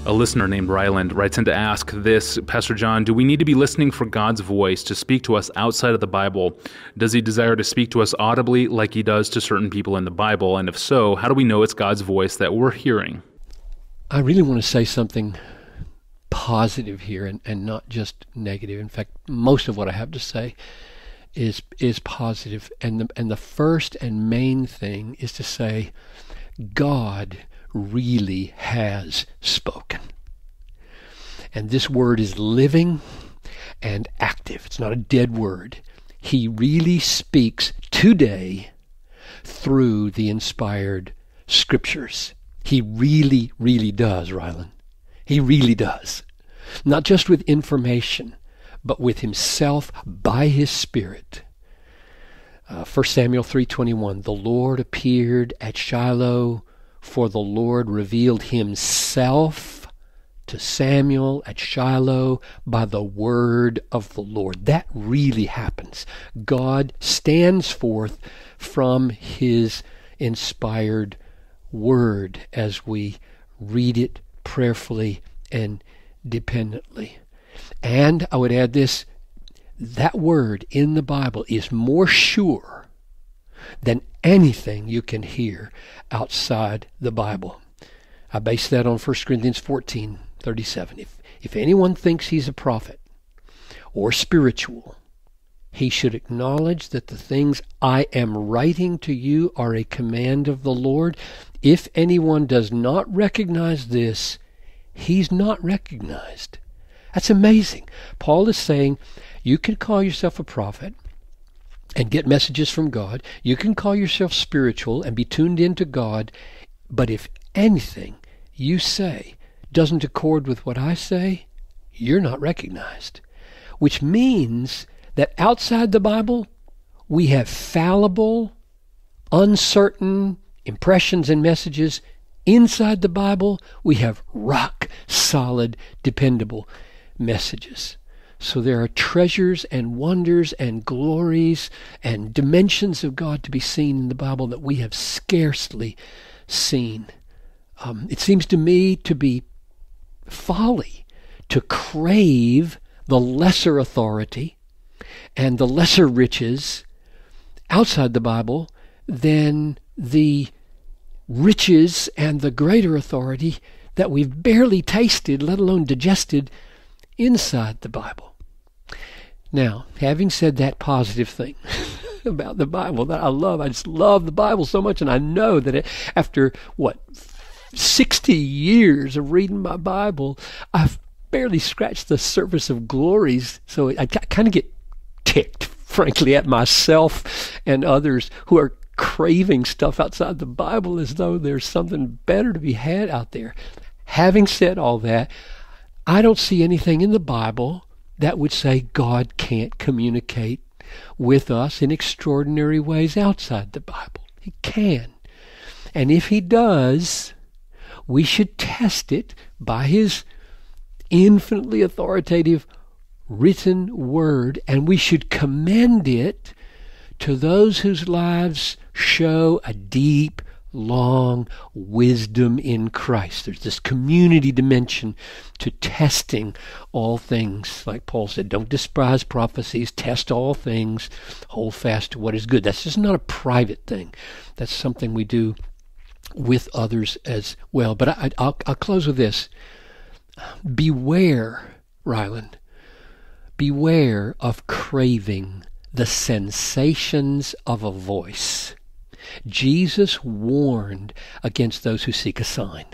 A listener named Ryland writes in to ask this, Pastor John, do we need to be listening for God's voice to speak to us outside of the Bible? Does he desire to speak to us audibly like he does to certain people in the Bible? And if so, how do we know it's God's voice that we're hearing? I really want to say something positive here and not just negative. In fact, most of what I have to say is positive. And the first and main thing is to say, God really has spoken. And this word is living and active. It's not a dead word. He really speaks today through the inspired scriptures. He really, really does, Ryland. He really does. Not just with information, but with himself by his Spirit. 1 Samuel 3:21, the Lord appeared at Shiloh, for the Lord revealed himself to Samuel at Shiloh by the word of the Lord. That really happens. God stands forth from his inspired word as we read it prayerfully and dependently. And I would add this, that word in the Bible is more sure than anything you can hear outside the Bible. I base that on 1 Corinthians 14:37. If anyone thinks he's a prophet or spiritual, he should acknowledge that the things I am writing to you are a command of the Lord. If anyone does not recognize this, he's not recognized. That's amazing. Paul is saying you can call yourself a prophet and get messages from God. You can call yourself spiritual and be tuned into God. But if anything you say doesn't accord with what I say, you're not recognized. Which means that outside the Bible, we have fallible, uncertain impressions and messages. Inside the Bible, we have rock-solid, dependable messages. So there are treasures and wonders and glories and dimensions of God to be seen in the Bible that we have scarcely seen. It seems to me to be folly to crave the lesser authority and the lesser riches outside the Bible than the riches and the greater authority that we've barely tasted, let alone digested, inside the Bible. Now, having said that positive thing about the Bible that I just love the Bible so much, and I know that after, 60 years of reading my Bible, I've barely scratched the surface of glories, so I kind of get ticked, frankly, at myself and others who are craving stuff outside the Bible as though there's something better to be had out there. Having said all that, I don't see anything in the Bible that would say God can't communicate with us in extraordinary ways outside the Bible. He can. And if he does, we should test it by his infinitely authoritative written word, and we should commend it to those whose lives show a deep, long wisdom in Christ. There's this community dimension to testing all things. Like Paul said, don't despise prophecies, test all things, hold fast to what is good. That's just not a private thing. That's something we do with others as well. But I'll close with this. Beware, Ryland, beware of craving the sensations of a voice. Jesus warned against those who seek a sign.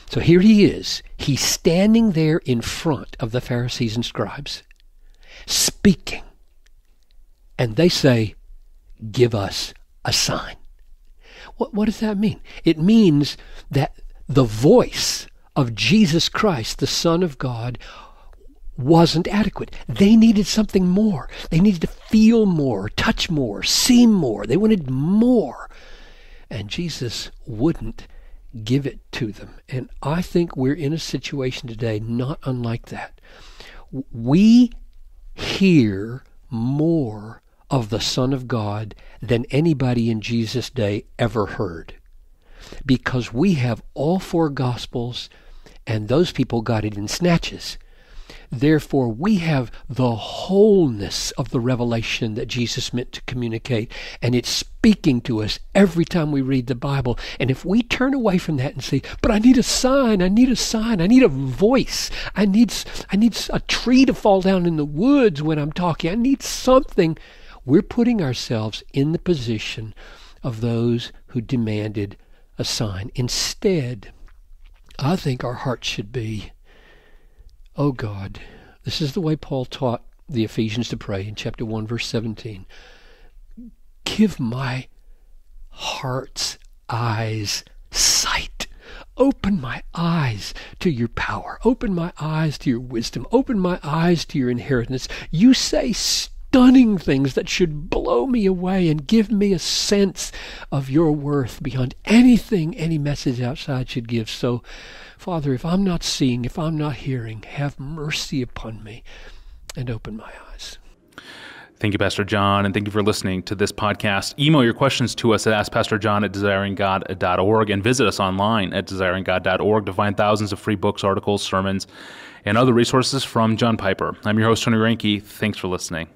So here he is. He's standing there in front of the Pharisees and scribes, speaking. And they say, give us a sign. What does that mean? It means that the voice of Jesus Christ, the Son of God, wasn't adequate. They needed something more. They needed to feel more, touch more, see more. They wanted more. And Jesus wouldn't give it to them. And I think we're in a situation today not unlike that. We hear more of the Son of God than anybody in Jesus' day ever heard, because we have all four Gospels and those people got it in snatches. Therefore, we have the wholeness of the revelation that Jesus meant to communicate, and it's speaking to us every time we read the Bible. And if we turn away from that and say, but I need a sign, I need a sign, I need a voice, I need a tree to fall down in the woods when I'm talking, I need something, we're putting ourselves in the position of those who demanded a sign. Instead, I think our heart should be, oh God, this is the way Paul taught the Ephesians to pray in chapter 1, verse 17. Give my heart's eyes sight. Open my eyes to your power. Open my eyes to your wisdom. Open my eyes to your inheritance. You say stunning things that should blow me away and give me a sense of your worth beyond anything any message outside should give. So, Father, if I'm not seeing, if I'm not hearing, have mercy upon me and open my eyes. Thank you, Pastor John, and thank you for listening to this podcast. Email your questions to us at askpastorjohn@desiringgod.org and visit us online at desiringgod.org to find thousands of free books, articles, sermons, and other resources from John Piper. I'm your host, Tony Reinke. Thanks for listening.